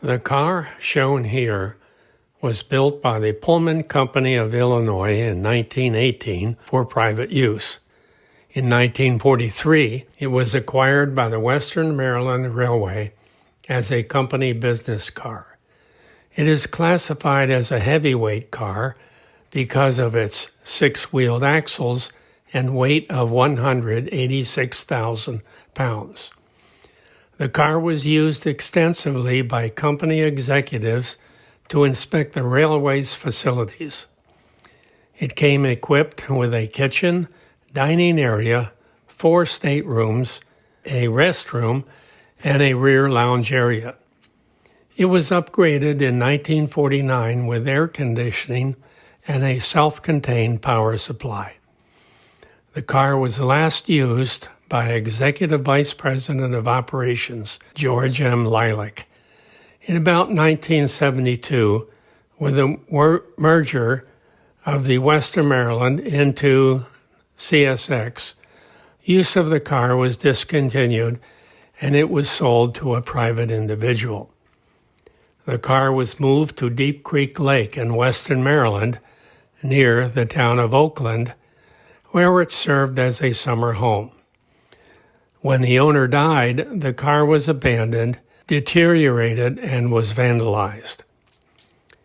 The car shown here was built by the Pullman Company of Illinois in 1918 for private use. In 1943, it was acquired by the Western Maryland Railway as a company business car. It is classified as a heavyweight car because of its six-wheeled axles and weight of 186,000 pounds. The car was used extensively by company executives to inspect the railway's facilities. It came equipped with a kitchen, dining area, 4 staterooms, a restroom, and a rear lounge area. It was upgraded in 1949 with air conditioning and a self-contained power supply. The car was last used by Executive Vice President of Operations George M. Lilac in about 1972 with the merger of the Western Maryland into CSX. Use of the car was discontinued and it was sold to a private individual. The car was moved to Deep Creek Lake in Western Maryland near the town of Oakland, where it served as a summer home. When the owner died, the car was abandoned, deteriorated, and was vandalized.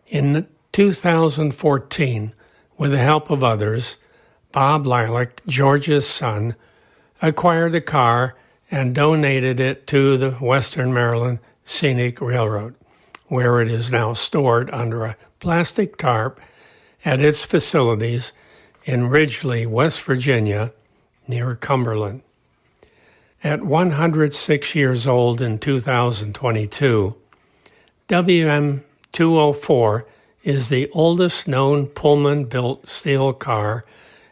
In 2014, with the help of others, Bob Lilac, George's son, acquired the car and donated it to the Western Maryland Scenic Railroad, where it is now stored under a plastic tarp at its facilities in Ridgely, West Virginia, near Cumberland. At 106 years old in 2022, WM204 is the oldest known Pullman-built steel car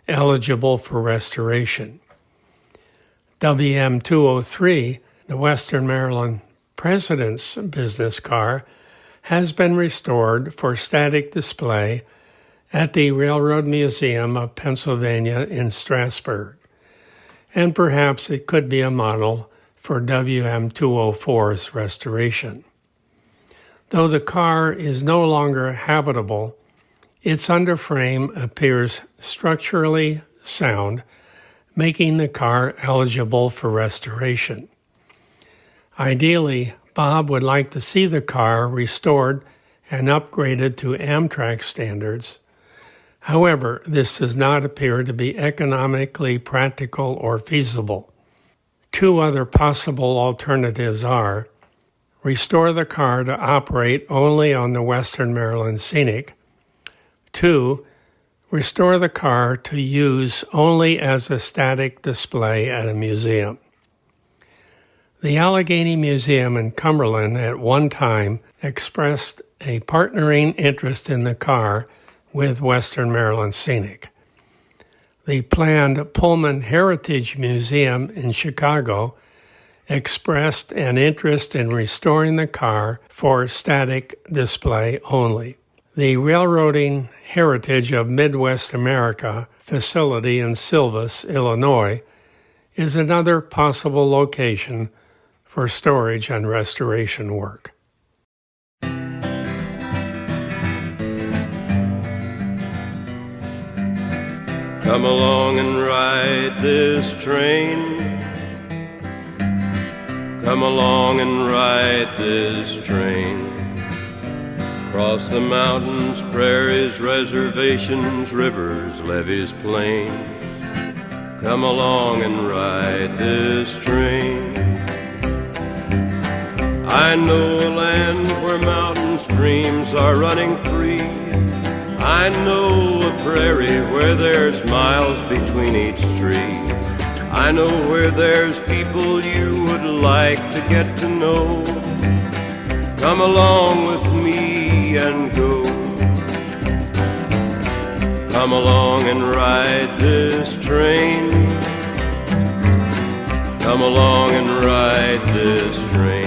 eligible for restoration. WM203, the Western Maryland President's business car, has been restored for static display at the Railroad Museum of Pennsylvania in Strasburg, and perhaps it could be a model for WM204's restoration. Though the car is no longer habitable, its underframe appears structurally sound, making the car eligible for restoration. Ideally, Bob would like to see the car restored and upgraded to Amtrak standards. However, this does not appear to be economically practical or feasible. 2 other possible alternatives are: restore the car to operate only on the Western Maryland Scenic. 2, restore the car to use only as a static display at a museum. The Allegheny Museum in Cumberland at one time expressed a partnering interest in the car with Western Maryland Scenic. The planned Pullman Heritage Museum in Chicago expressed an interest in restoring the car for static display only. The Railroading Heritage of Midwest America facility in Silvis, Illinois, is another possible location for storage and restoration work. Come along and ride this train. Come along and ride this train. Across the mountains, prairies, reservations, rivers, levees, plains. Come along and ride this train. I know a land where mountain streams are running free. I know a prairie where there's miles between each tree. I know where there's people you would like to get to know. Come along with me and go. Come along and ride this train. Come along and ride this train.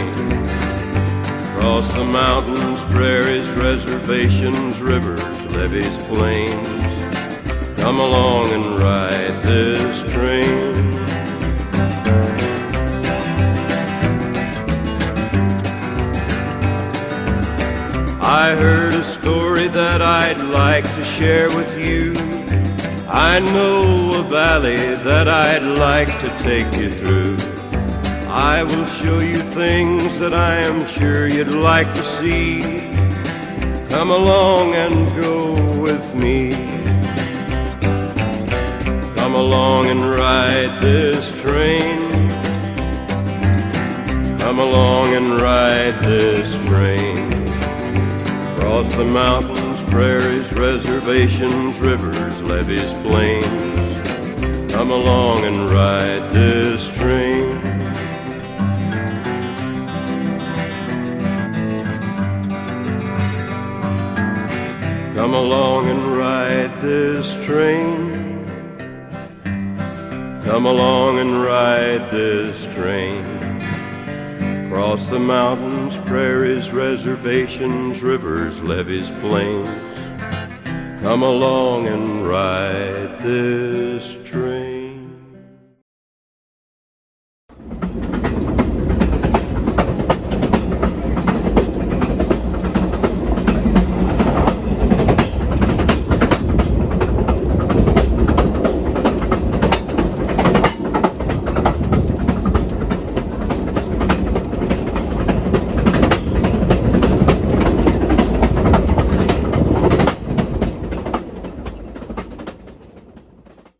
Across the mountains, prairies, reservations, rivers, levees, plains. Come along and ride this train. I heard a story that I'd like to share with you. I know a valley that I'd like to take you through. I will show you things that I am sure you'd like to see. Come along and go with me. Come along and ride this train. Come along and ride this train. Across the mountains, prairies, reservations, rivers, levees, plains. Come along and ride this train. Come along and ride this train. Come along and ride this train. Across the mountains, prairies, reservations, rivers, levees, plains. Come along and ride this